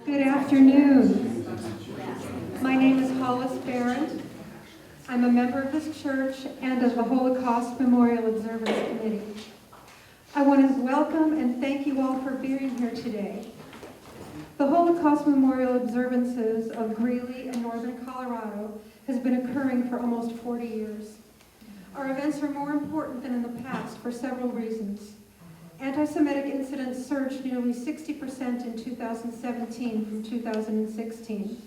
Good afternoon. My name is Hollis Barron. I'm a member of this church and of the Holocaust Memorial Observance Committee. I want to welcome and thank you all for being here today. The Holocaust Memorial Observances of Greeley and Northern Colorado has been occurring for almost 40 years. Our events are more important than in the past for several reasons. Anti-Semitic incidents surged nearly 60% in 2017 from 2016.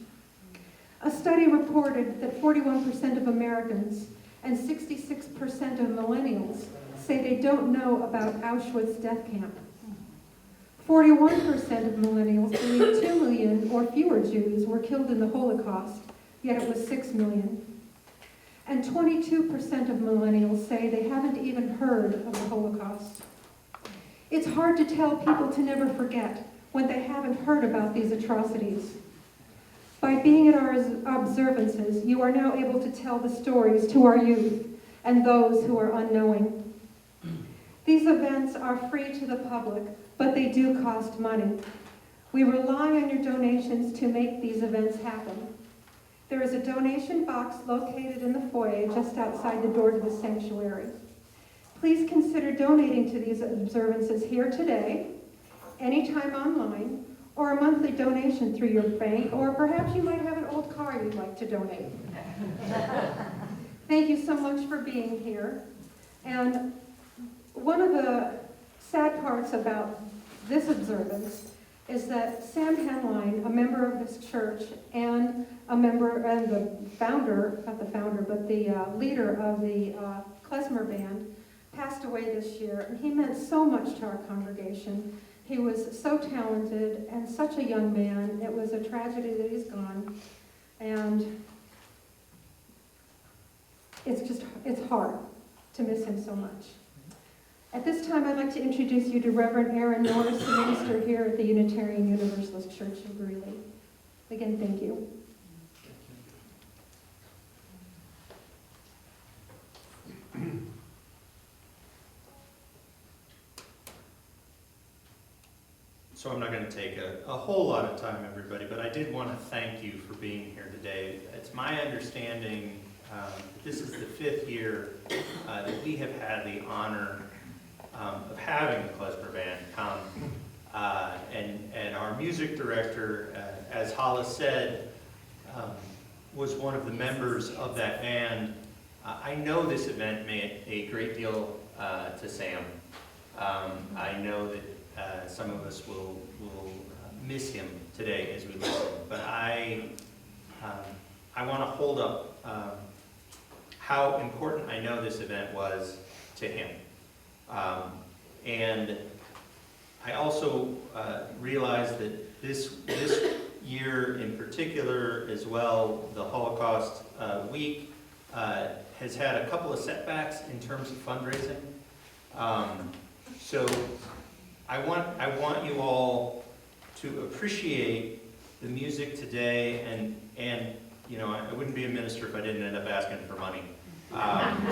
A study reported that 41% of Americans and 66% of millennials say they don't know about Auschwitz death camp. 41% of millennials believe 2 million or fewer Jews were killed in the Holocaust, yet it was 6 million. And 22% of millennials say they haven't even heard of the Holocaust. It's hard to tell people to never forget when they haven't heard about these atrocities. By being at our observances, you are now able to tell the stories to our youth and those who are unknowing. These events are free to the public, but they do cost money. We rely on your donations to make these events happen. There is a donation box located in the foyer just outside the door to the sanctuary. Please consider donating to these observances here today, anytime online, or a monthly donation through your bank, or perhaps you might have an old car you'd like to donate. Thank you so much for being here. And one of the sad parts about this observance is that Sam Henline, a member of this church and a member and the founder, not the founder, but the leader of the Klezmer band, passed away this year, and he meant so much to our congregation. He was so talented and such a young man. It was a tragedy that he's gone, and it's hard to miss him so much. At this time, I'd like to introduce you to Reverend Aaron Norris, the minister here at the Unitarian Universalist Church of Greeley. Again, thank you. So I'm not going to take a whole lot of time, everybody, but I did want to thank you for being here today. It's my understanding this is the 5th year that we have had the honor of having the Klezmer Band come. And our music director, as Hollis said, was one of the members of that band. I know this event meant a great deal to Sam. I know that some of us will miss him today as we listen, but I want to hold up how important I know this event was to him. And I also realize that this year in particular as well, the Holocaust week, has had a couple of setbacks in terms of fundraising. So I want you all to appreciate the music today, and you know, I wouldn't be a minister if I didn't end up asking for money.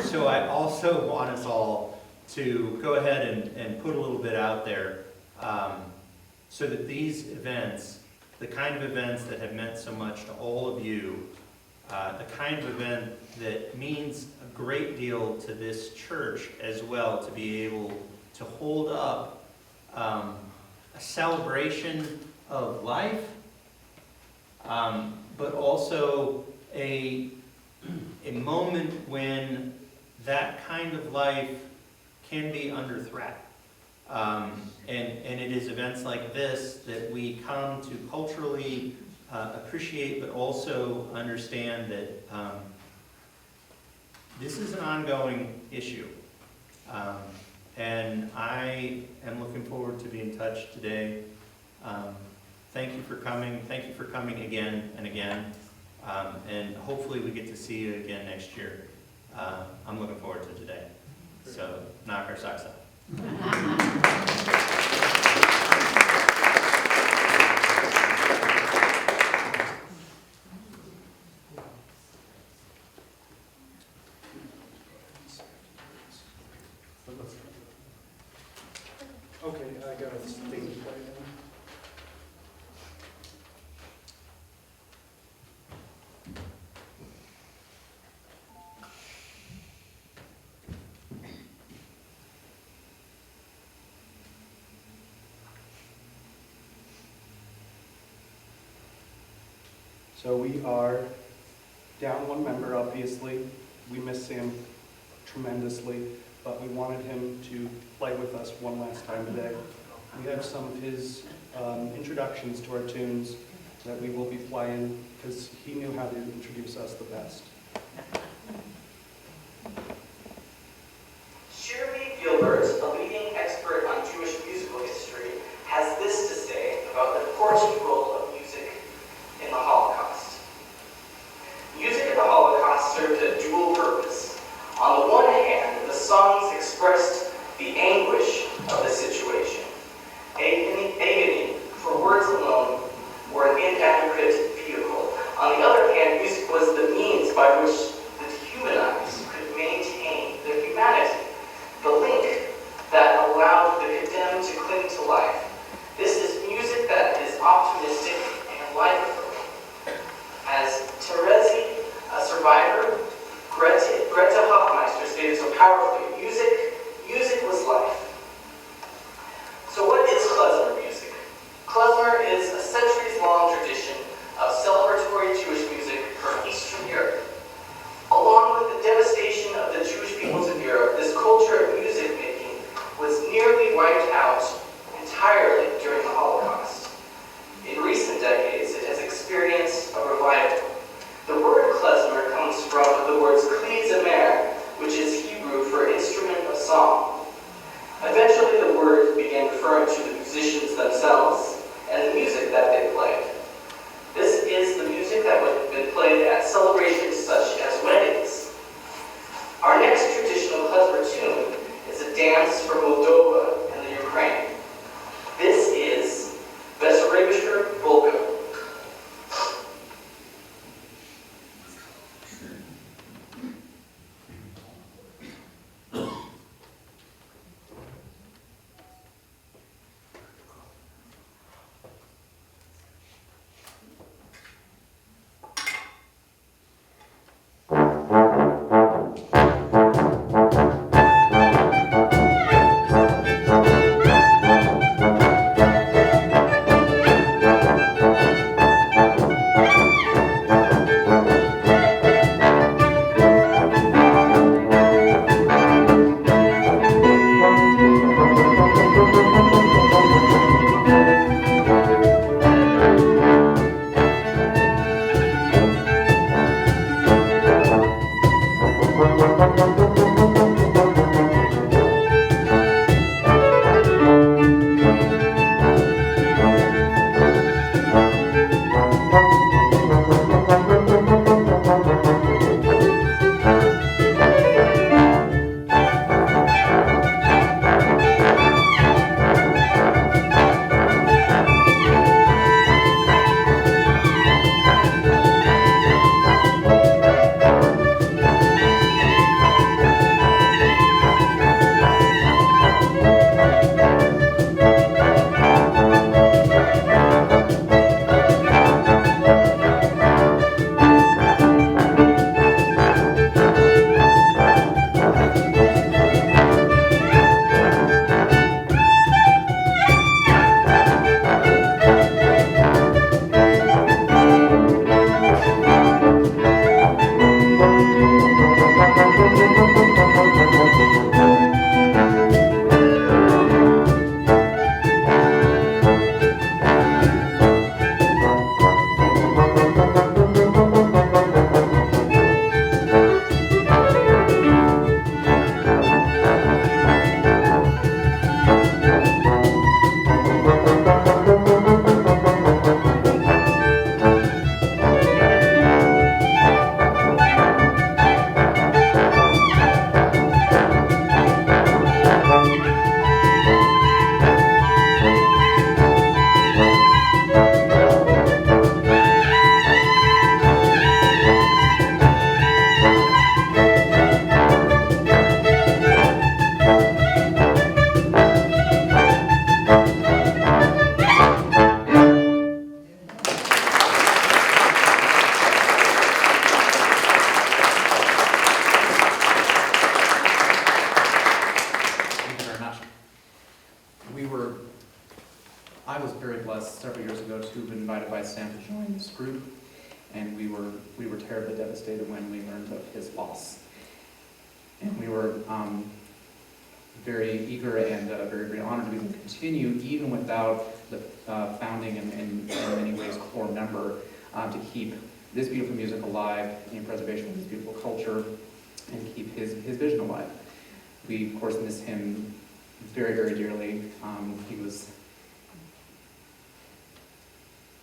So I also want us all to go ahead and put a little bit out there so that these events, the kind of events that have meant so much to all of you, the kind of event that means a great deal to this church as well, to be able to hold up a celebration of life, but also a moment when that kind of life can be under threat. And it is events like this that we come to culturally appreciate, but also understand that this is an ongoing issue. And I am looking forward to being in touch today. Thank you for coming. Thank you for coming again and again. And hopefully we get to see you again next year. I'm looking forward to today. So knock our socks off. Okay, I got a stage play So we are down one member, obviously. We miss Sam tremendously, but we wanted him to play with us one last time today. We have some of his introductions to our tunes that we will be playing because he knew how to introduce us the best. Shirley Gilbert, a leading expert on Jewish musical history, has this to say about the important role of music in the Holocaust. Music in the Holocaust served a dual purpose. On the one hand, the songs expressed the anguish of the situation. Agony, for words alone, were an inadequate vehicle. On the other hand, music was the means by which the dehumanized could maintain their humanity, the link that allowed the condemned to cling to life. This is music that is optimistic and life-affirming. As Terezi, a survivor, Greta Hoffmeister stated so powerfully, music was life. So what is klezmer music? Klezmer is a centuries-long tradition of celebratory Jewish music from Eastern Europe. Along with the devastation of the Jewish peoples of Europe, this culture of music making was nearly wiped out entirely during the Holocaust. In recent decades, it has experienced a revival. The word klezmer comes from the words Klezmer, which is Hebrew for instrument of song. Eventually, the word began referring to the musicians themselves and the music that they played. This is the music that would have been played at celebrations such as weddings. Our next traditional klezmer tune is a dance from Moldova and the Ukraine. This is Observances Polka. I was very blessed several years ago to have been invited by Sam to join this group. and we were terribly devastated when we learned of his loss. And we were very eager and very honored to be able to continue, even without the founding and in many ways core member, to keep this beautiful music alive, in preservation of this beautiful culture, and keep his vision alive. We, of course, miss him very dearly. He was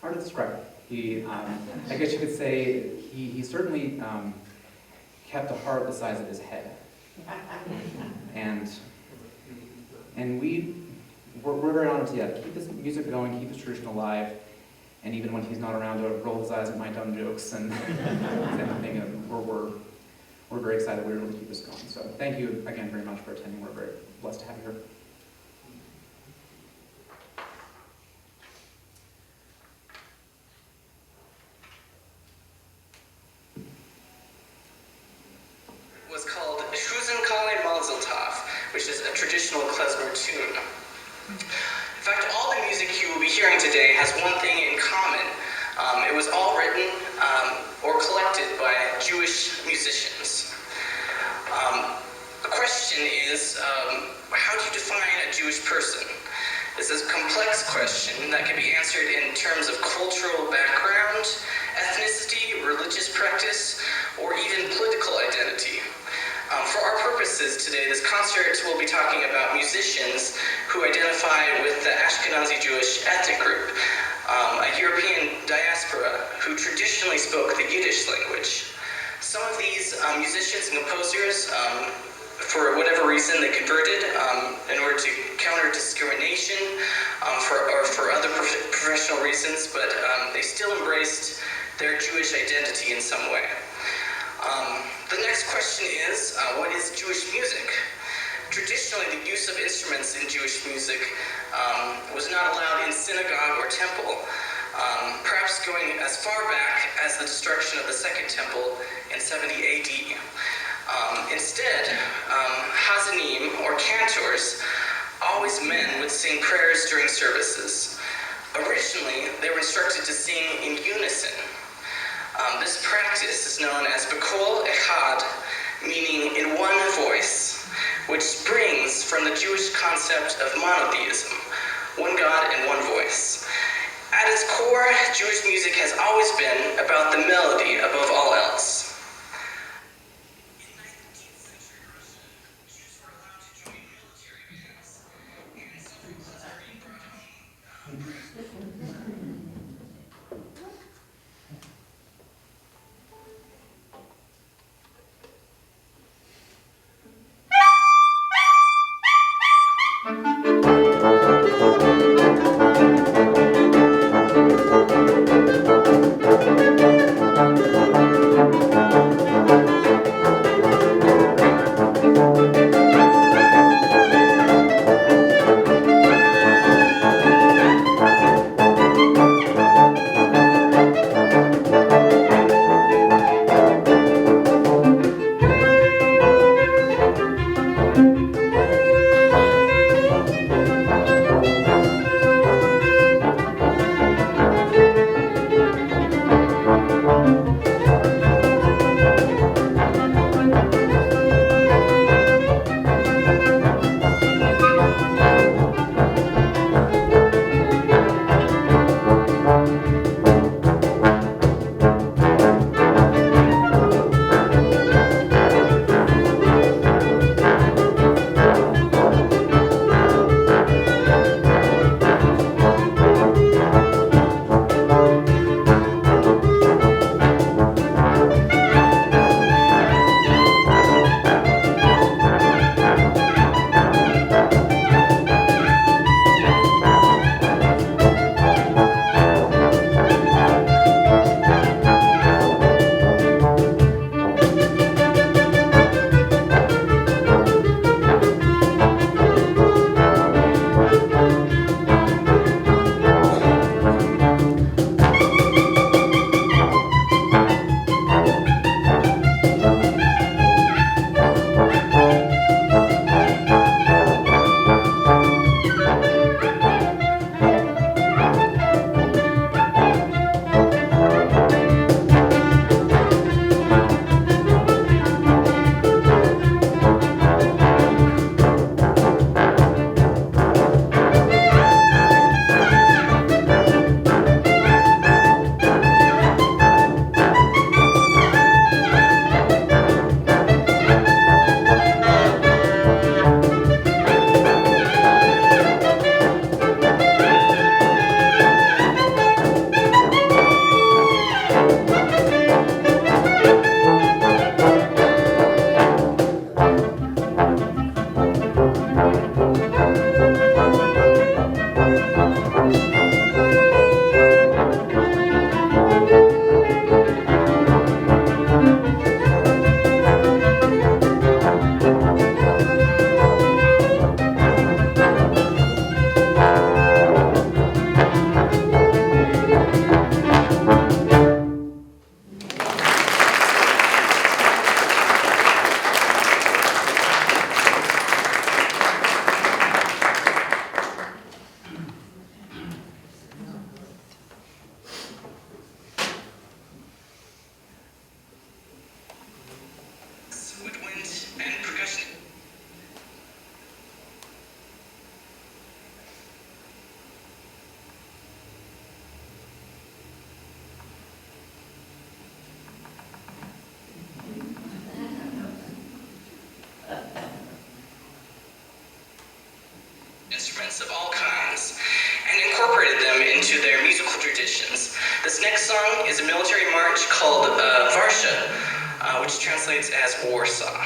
hard to describe. He, I guess you could say, he certainly kept a heart the size of his head. And we're very honored to keep this music going, keep this tradition alive, and even when he's not around to roll his eyes at my dumb jokes and everything, we're very excited we were able to keep this going. So thank you again very much for attending. We're very blessed to have you here. Was called Schuzen Kale Mazel Tov, which is a traditional Klezmer tune. In fact, all the music you will be hearing today has one thing in common. It was all written or collected by Jewish musicians. The question is, how do you define a Jewish person? This is a complex question that can be answered in terms of cultural background, ethnicity, religious practice, or even political identity. For our purposes today, this concert will be talking about musicians who identify with the Ashkenazi Jewish ethnic group, a European diaspora who traditionally spoke the Yiddish language. Some of these musicians and composers, for whatever reason, they converted in order to counter discrimination or for other professional reasons, but they still embraced their Jewish identity in some way. The next question is, what is Jewish music? Traditionally, the use of instruments in Jewish music was not allowed in synagogue or temple, perhaps going as far back as the destruction of the Second Temple in 70 AD. Instead, Hazanim, or cantors, always men, would sing prayers during services. Originally, they were instructed to sing in unison. This practice is known as B'kol Echad, meaning in one voice, which springs from the Jewish concept of monotheism, one God and one voice. At its core, Jewish music has always been about the melody above all else. In 19th century Russia, Jews were allowed to join military bands, and something was very Thank you. instruments of all kinds and incorporated them into their musical traditions. This next song is a military march called Varsha, which translates as Warsaw.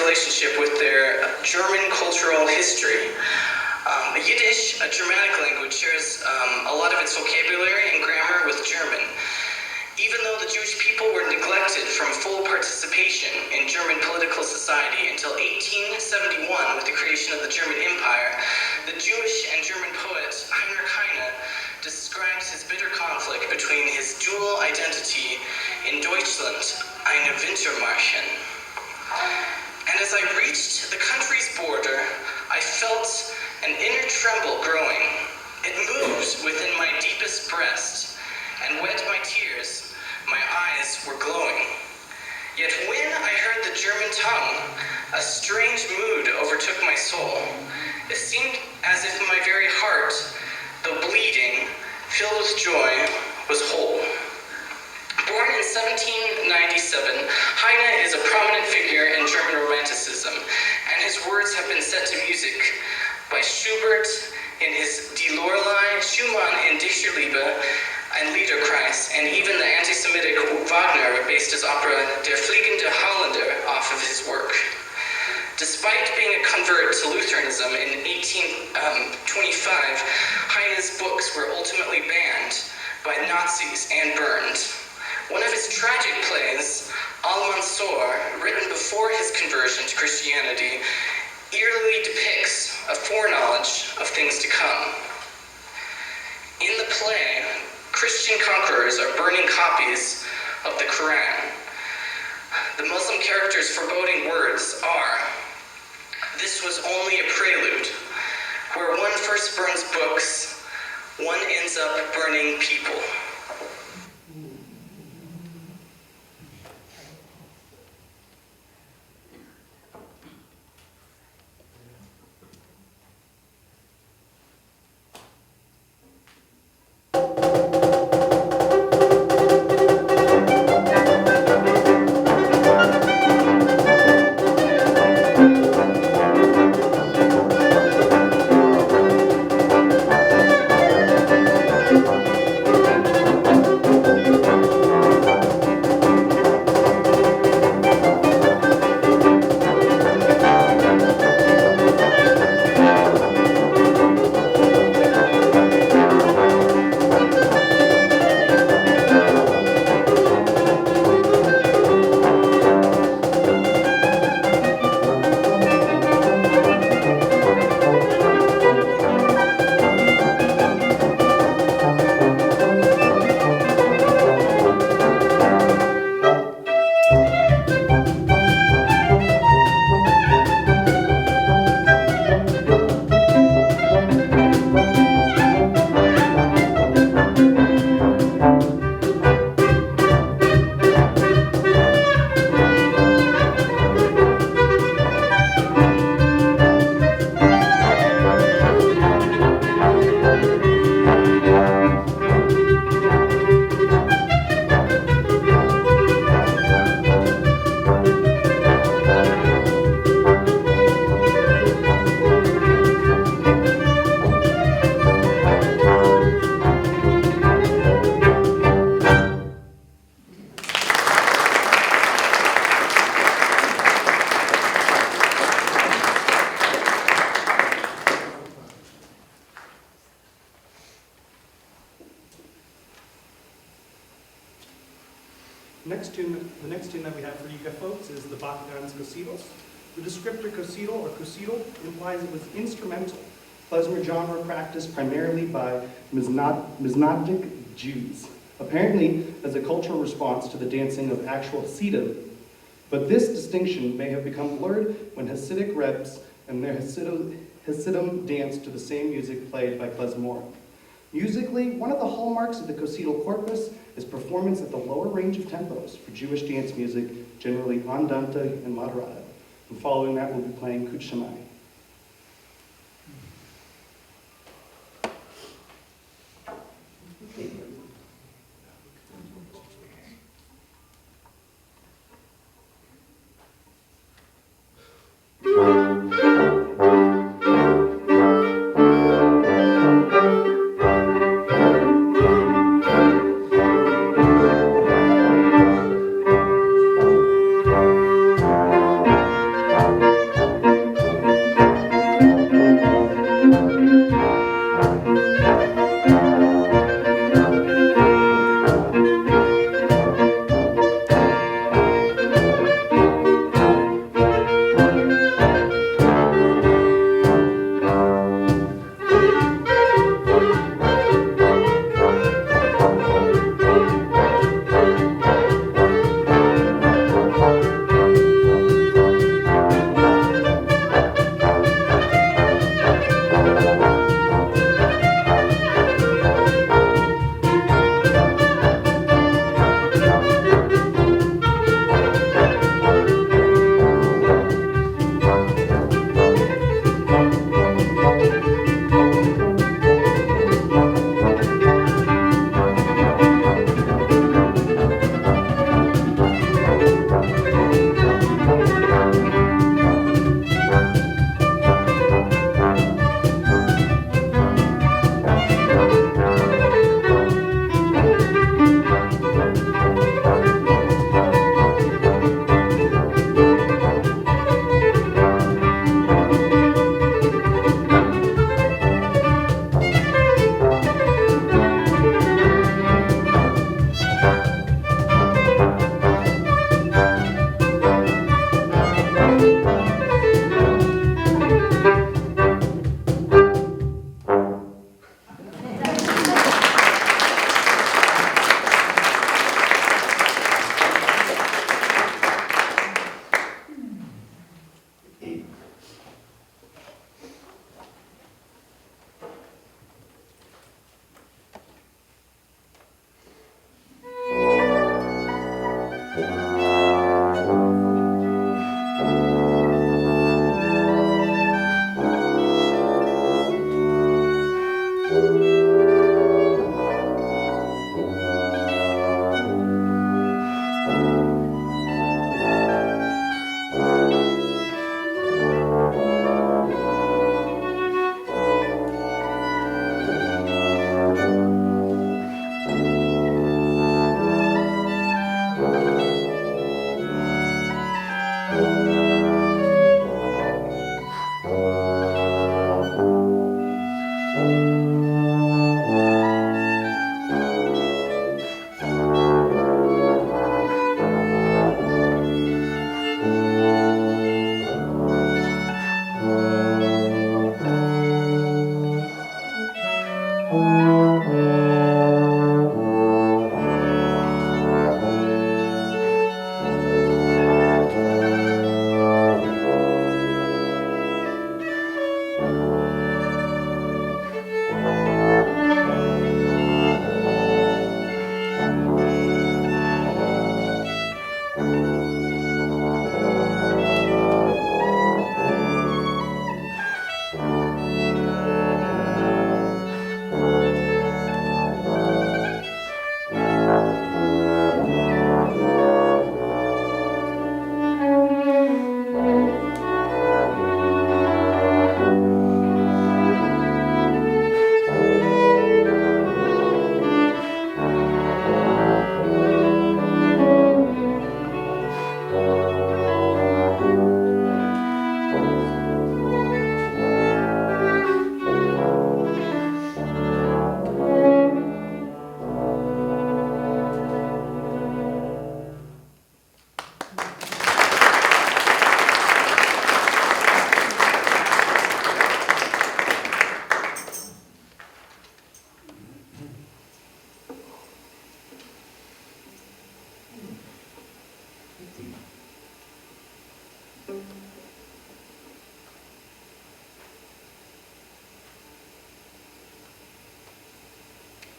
Relationship with their German cultural history. Yiddish, a Germanic language, shares a lot of its vocabulary and grammar with German. Even though the Jewish people were neglected from full participation in German political society until 1871 with the creation of the German Empire, the Jewish and German poet Heinrich Heine describes his bitter conflict between his dual identity in Deutschland, eine Wintermärchen. And as I reached the country's border, I felt an inner tremble growing. It moved within my deepest breast and wet my tears. My eyes were glowing. Yet when I heard the German tongue, a strange mood overtook my soul. It seemed as if my very heart, though bleeding, filled with joy, was whole. Born in 1797, Heine is a prominent figure in German Romanticism, and his words have been set to music by Schubert in his Die Lorelei, Schumann in Dichter Liebe, and Liederkreis, and even the anti-Semitic Wagner based his opera Der Fliegende Holländer off of his work. Despite being a convert to Lutheranism in 1825, Heine's books were ultimately banned by Nazis and burned. One of his tragic plays, Al-Mansur, written before his conversion to Christianity, eerily depicts a foreknowledge of things to come. In the play, Christian conquerors are burning copies of the Quran. The Muslim character's foreboding words are, "This was only a prelude. Where one first burns books, one ends up burning people." next tune that we have for you guys folks is the Bacchanals Cosidos. The descriptor cosido or cosido implies it was instrumental. Klezmer genre practiced primarily by Mizrahitic Jews, apparently as a cultural response to the dancing of actual Hasidim. But this distinction may have become blurred when Hasidic Rebs and their Hasidim danced to the same music played by Klezmer. Musically, one of the hallmarks of the cosidal corpus is performance at the lower range of tempos for Jewish dance music, generally andante and moderato. And following that, we'll be playing Kut Shemai.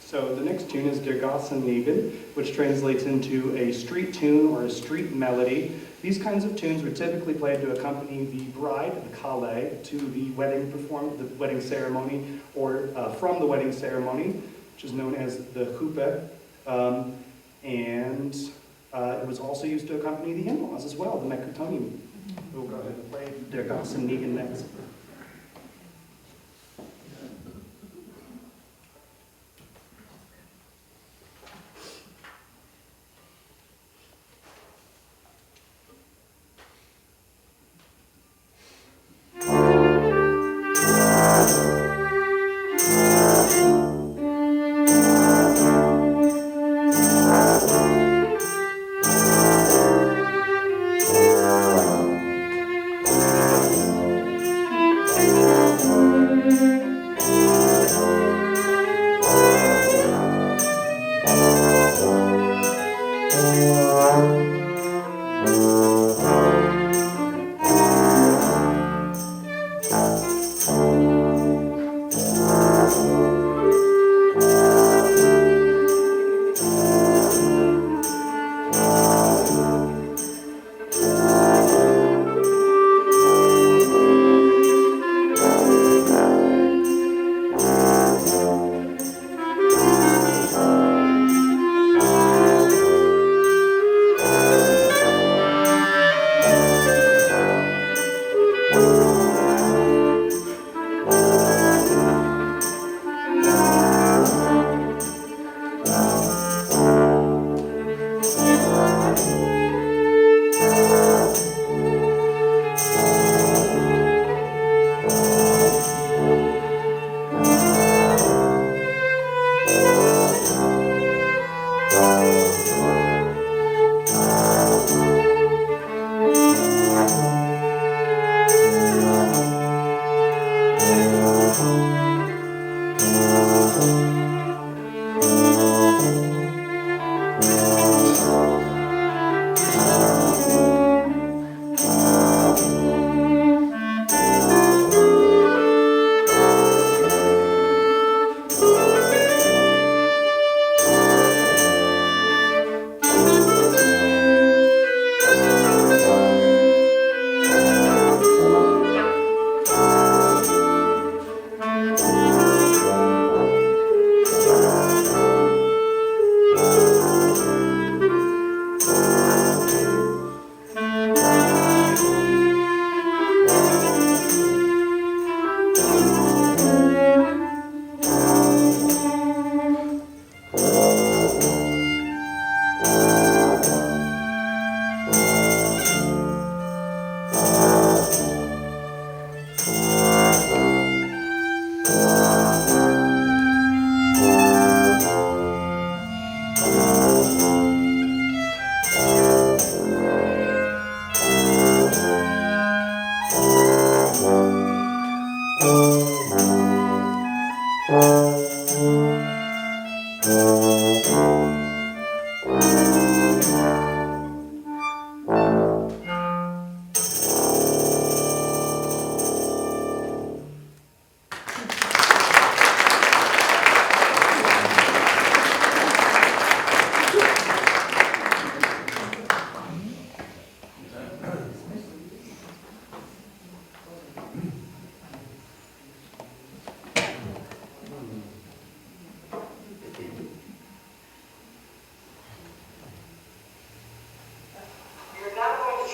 So the next tune is Der Gassen Neben, which translates into a street tune or a street melody. These kinds of tunes were typically played to accompany the bride, the Kale, to the wedding ceremony, or from the wedding ceremony, which is known as the Hupe. And it was also used to accompany the in-laws as well, the Mekutonim. We'll go ahead and play Der Gassen Neben next.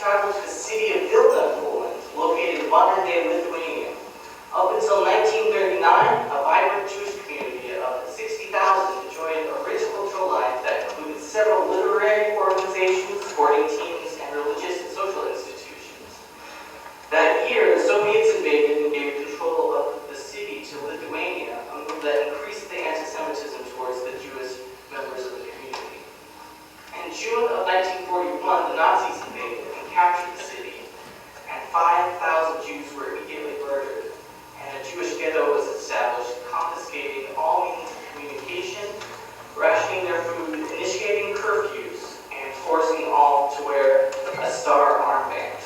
traveled to the city of Vilna, Poland, located in modern-day Lithuania. Up until 1939, a vibrant Jewish community of 60,000 enjoyed a rich cultural life that included several literary organizations, sporting teams, and religious and social institutions. That year, the Soviets invaded and gave control of the city to Lithuania, a move that increased the anti-Semitism towards the Jewish members of the community. In June of 1941, the Nazis invaded and captured the city, and 5,000 Jews were immediately murdered, and a Jewish ghetto was established, confiscating all means of communication, rationing their food, initiating curfews, and forcing all to wear a star armband.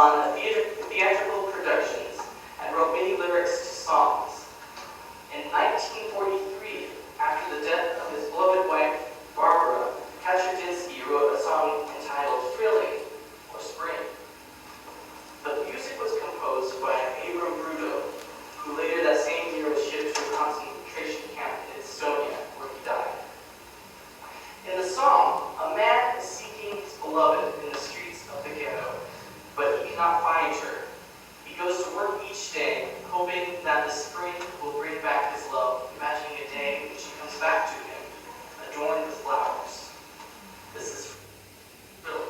on theatrical productions and wrote many lyrics to songs. In 1943, after the death of his beloved wife, Barbara, Kaczorzyński wrote a song entitled Thrilling, or Spring. The music was composed by Abram Brudo, who later that same year was shipped to a concentration camp in Estonia, where he died. In the song, a man is seeking his beloved in the streets of the ghetto, but he cannot find her. He goes to work each day, hoping that the spring will bring back his love, imagining a day when she comes back to him, adorned with flowers. This is Thrilling.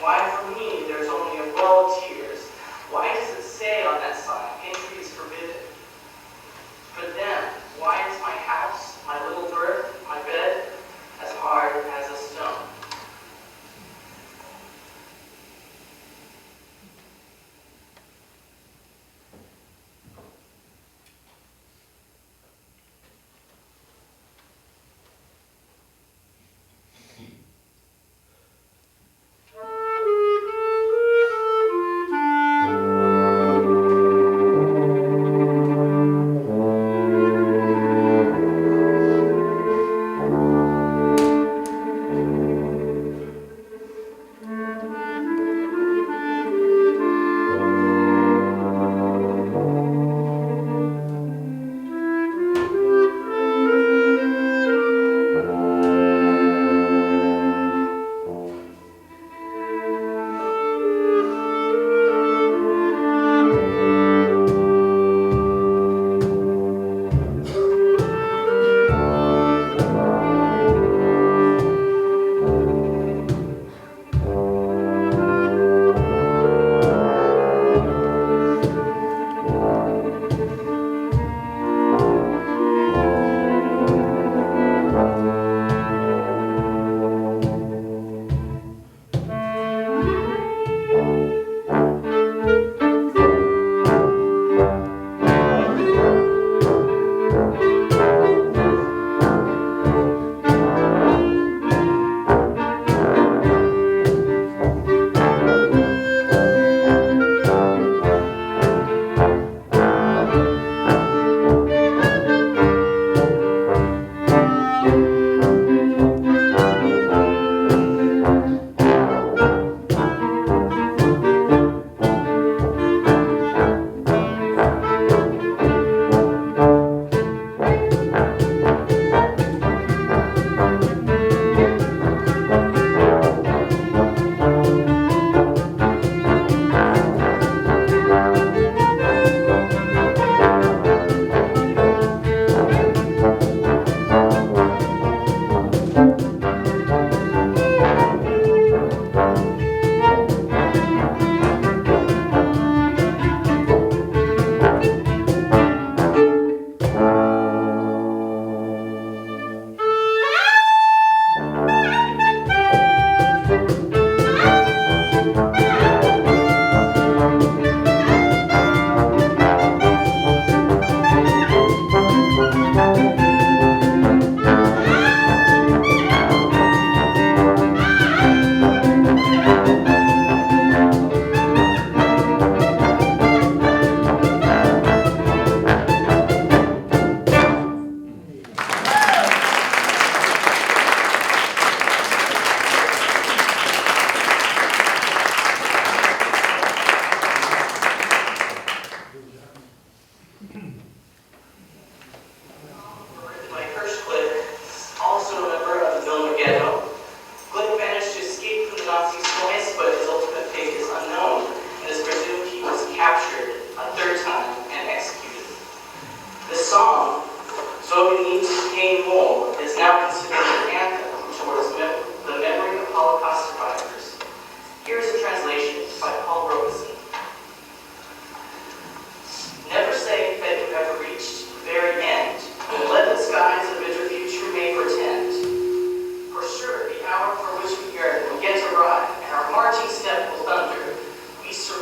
Why for me there's only a well of tears? Why does it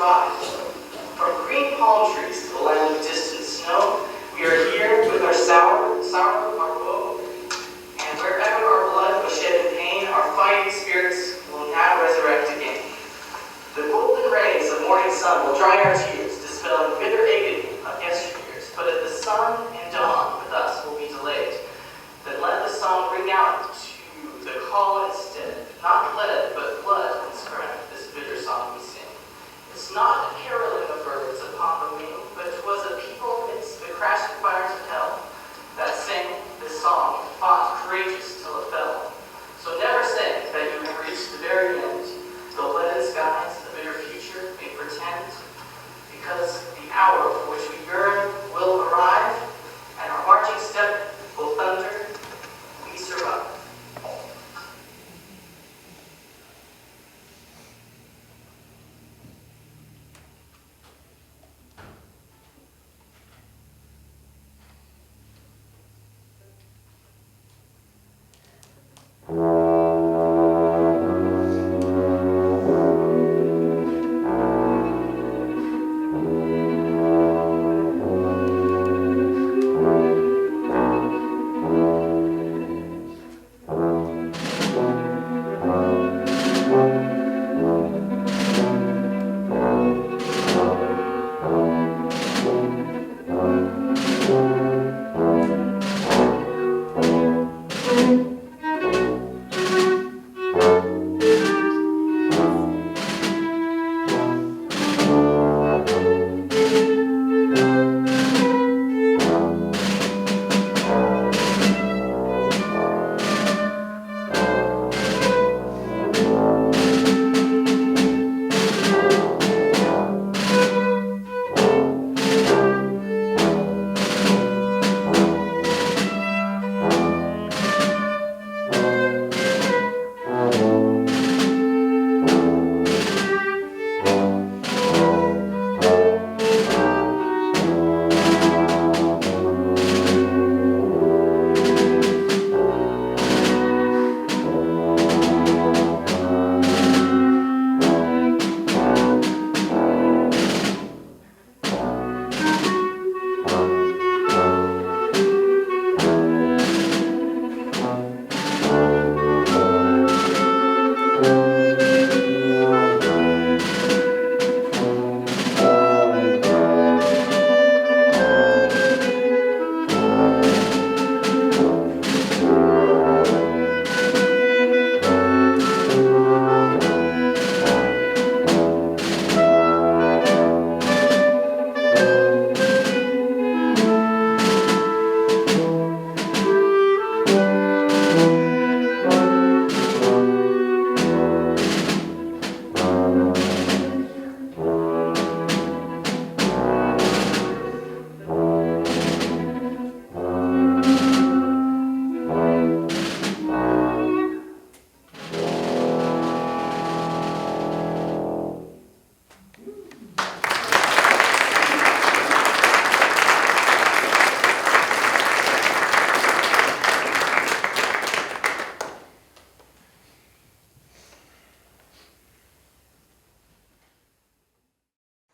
survive. From green palm trees to the land of distant snow, we are here with our sorrow, our woe, and wherever our blood was shed in pain, our fighting spirits will now resurrect again. The golden rays of morning sun will dry our tears, dispel the bitter agony of yesteryears, but if the sun and dawn with us will be delayed, then let the song ring out to the call instead. Not lead, but blood inscribed this bitter song we sing. It's not a caroling of birds upon the wing, but it was a people amidst the crashing fires of hell that sang this song and fought courageous till it fell. So never say that you have reached the very end, though leaden skies a bitter future may pretend, because the hour for which we yearn will arrive, and our marching step will thunder, we survive.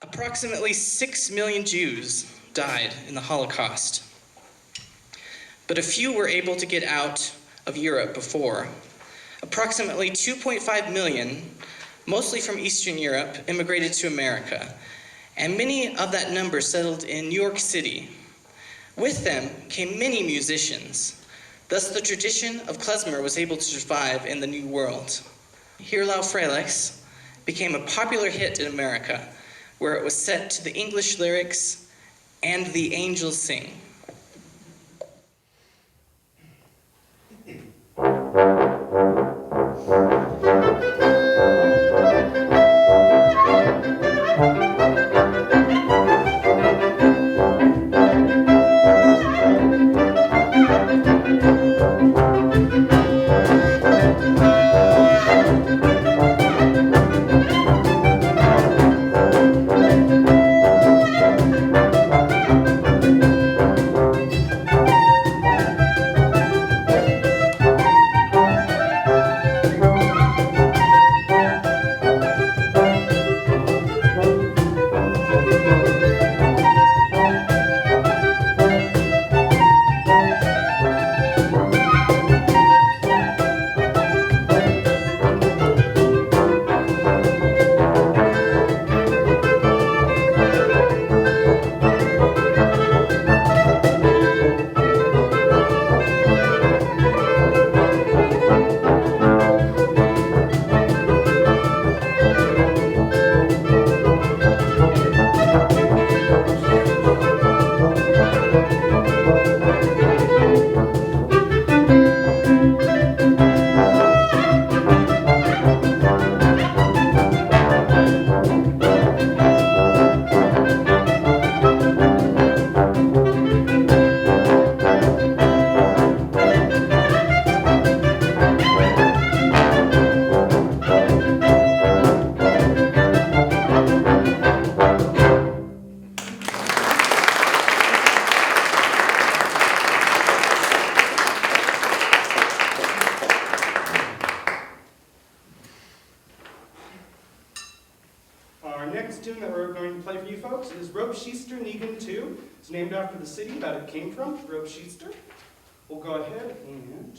Approximately 6 million Jews died in the Holocaust, but a few were able to get out of Europe before. Approximately 2.5 million, mostly from Eastern Europe, immigrated to America, and many of that number settled in New York City. With them came many musicians. Thus the tradition of Klezmer was able to survive in the New World. Hier Lau Frelix became a popular hit in America, where it was set to the English lyrics, "And the Angels Sing." going to play for you folks is Ropeschister Negan 2. It's named after the city that it came from, Ropeschister. We'll go ahead and...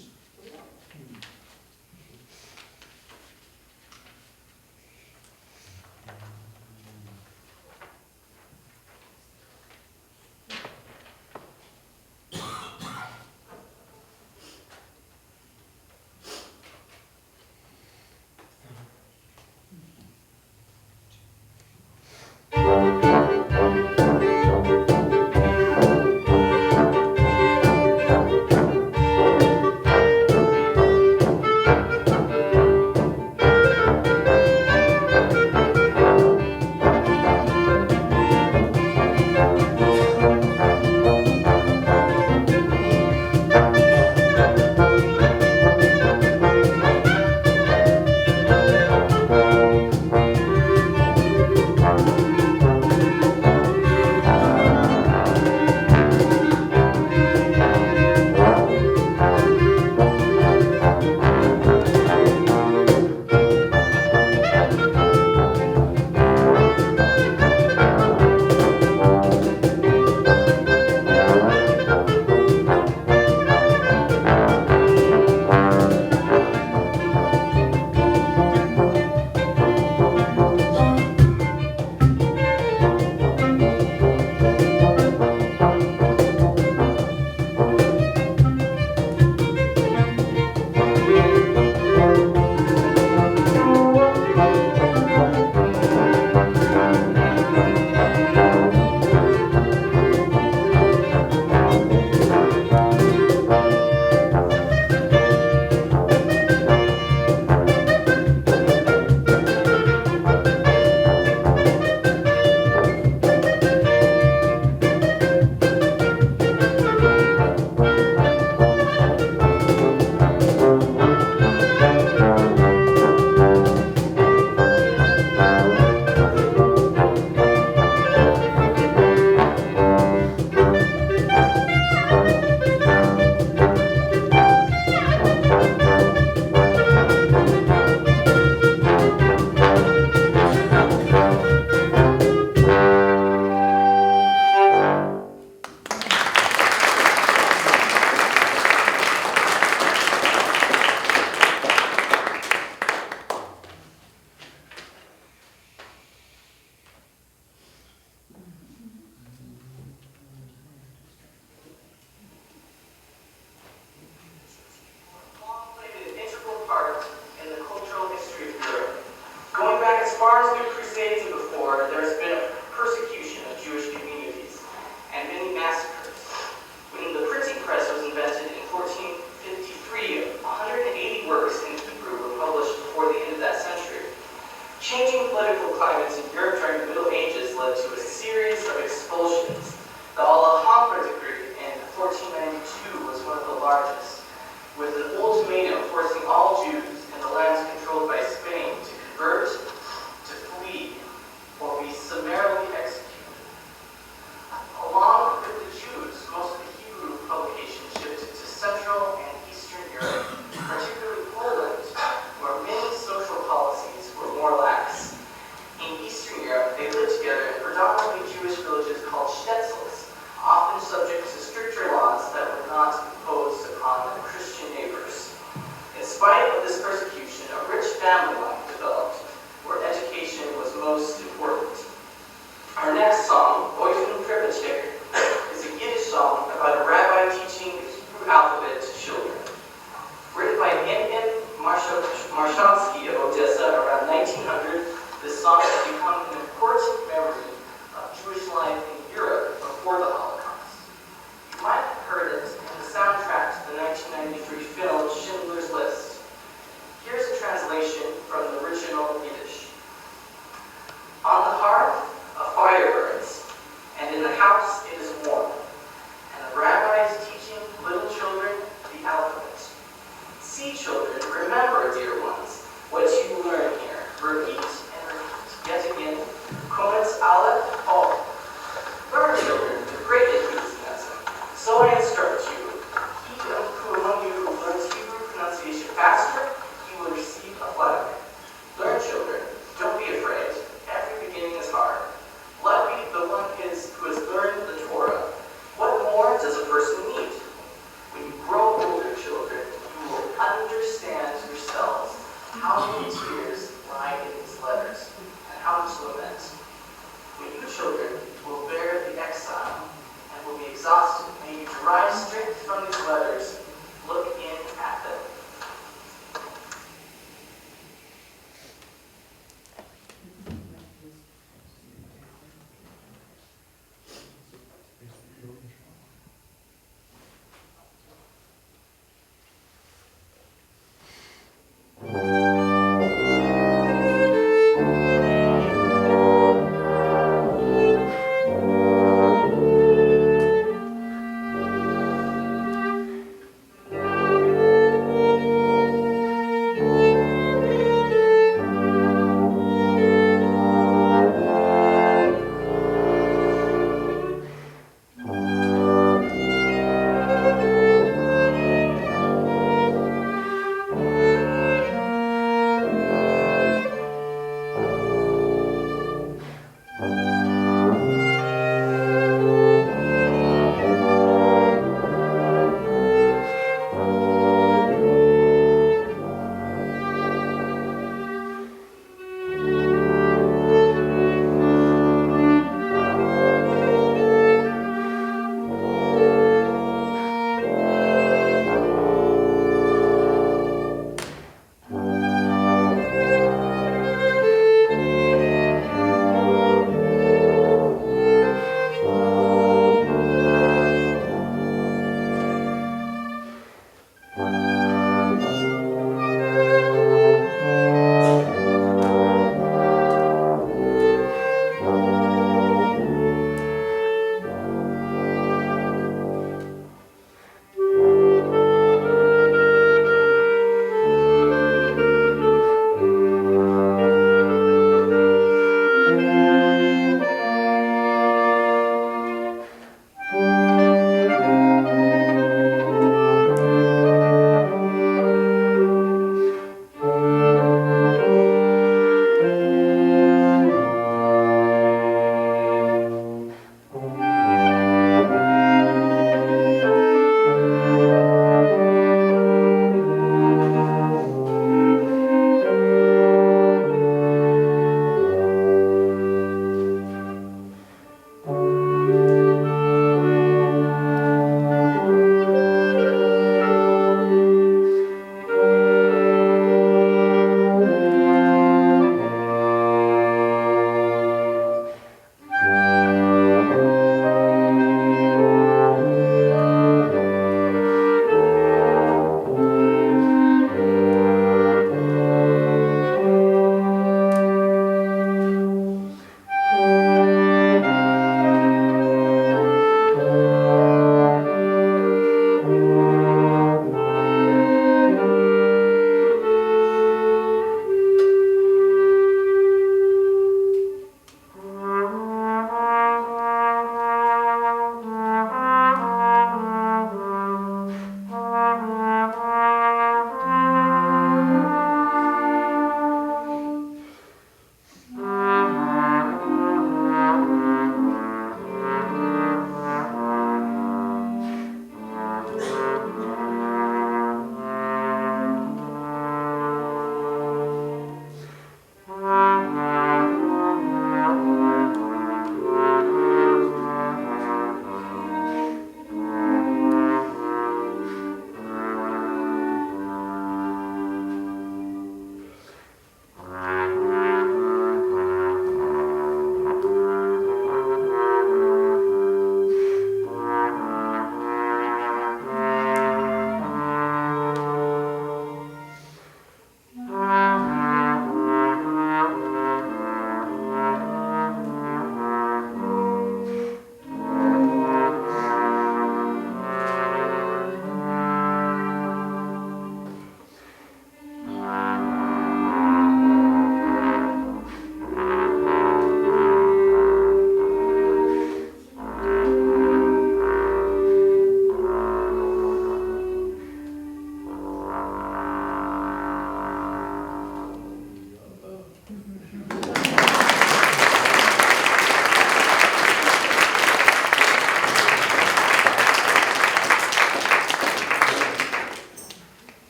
Remember, dear ones, what you learn here. Repeat and repeat. Yet again,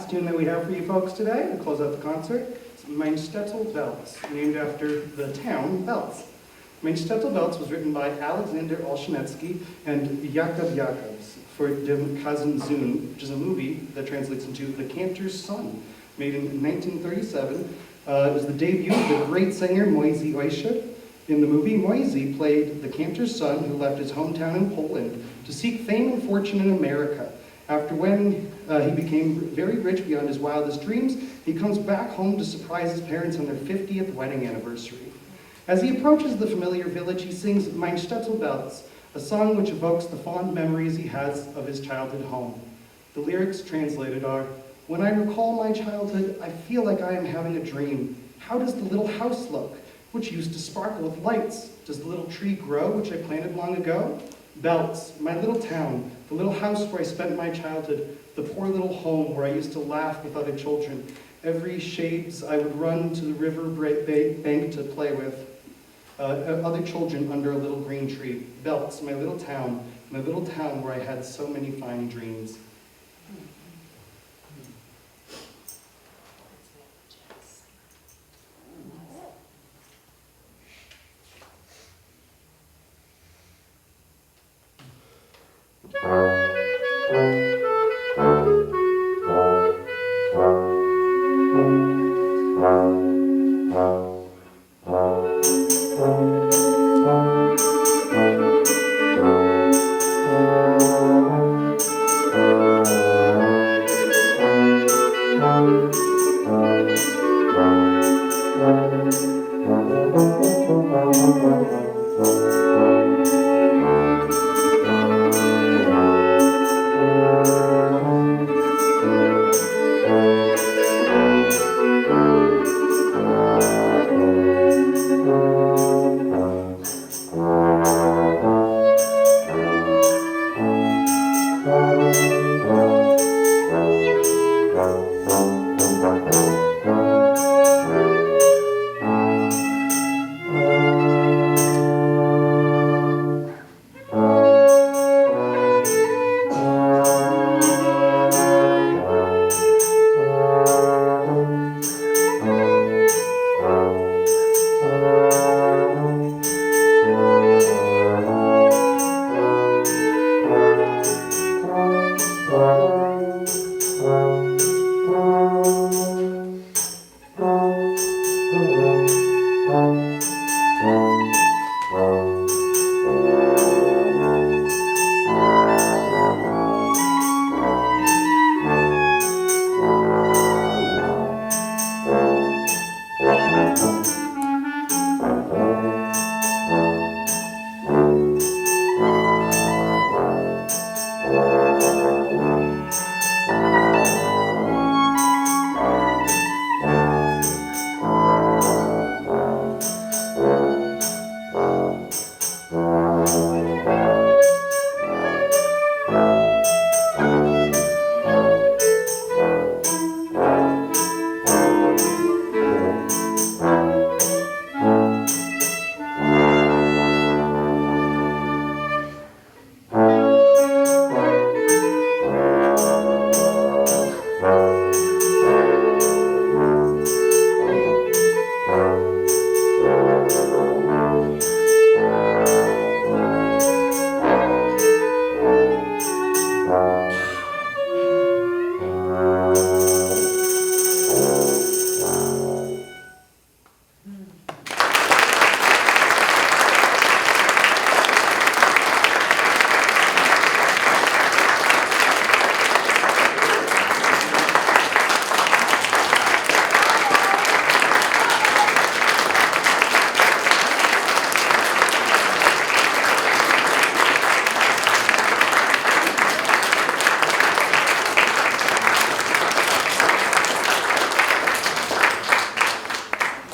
last tune that we have for you folks today to close out the concert is Mein Stettel Belz, named after the town Belz. Mein Stettel Belz was written by Alexander Olshanetsky and Jakob Jakobs for Dem Kazen Zoon, which is a movie that translates into The Cantor's Son, made in 1937. It was the debut of the great singer Moisey Oysher. In the movie, Moisey played the cantor's son who left his hometown in Poland to seek fame and fortune in America. After when he became very rich beyond his wildest dreams, he comes back home to surprise his parents on their 50th wedding anniversary. As he approaches the familiar village, he sings Mein Stettel Belz, a song which evokes the fond memories he has of his childhood home. The lyrics translated are, "When I recall my childhood, I feel like I am having a dream. How does the little house look, which used to sparkle with lights? Does the little tree grow, which I planted long ago? Belz, my little town, the little house where I spent my childhood, the poor little home where I used to laugh with other children. Every shades I would run to the river bank to play with. Other children under a little green tree. Belts, my little town where I had so many fine dreams.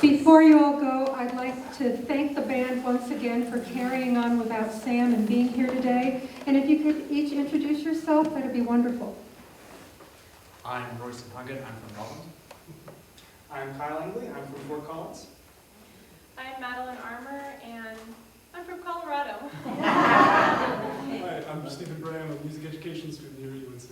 Before you all go, I'd like to thank the band once again for carrying on without Sam and being here today. And if you could each introduce yourself, that'd be wonderful. I'm Royce Puckett. I'm from Holland. I'm Kyle Angley. I'm from Fort Collins. I'm Madeline Armour, and I'm from Colorado. Hi, I'm Stephen Bray. I'm a music education student here at UNC.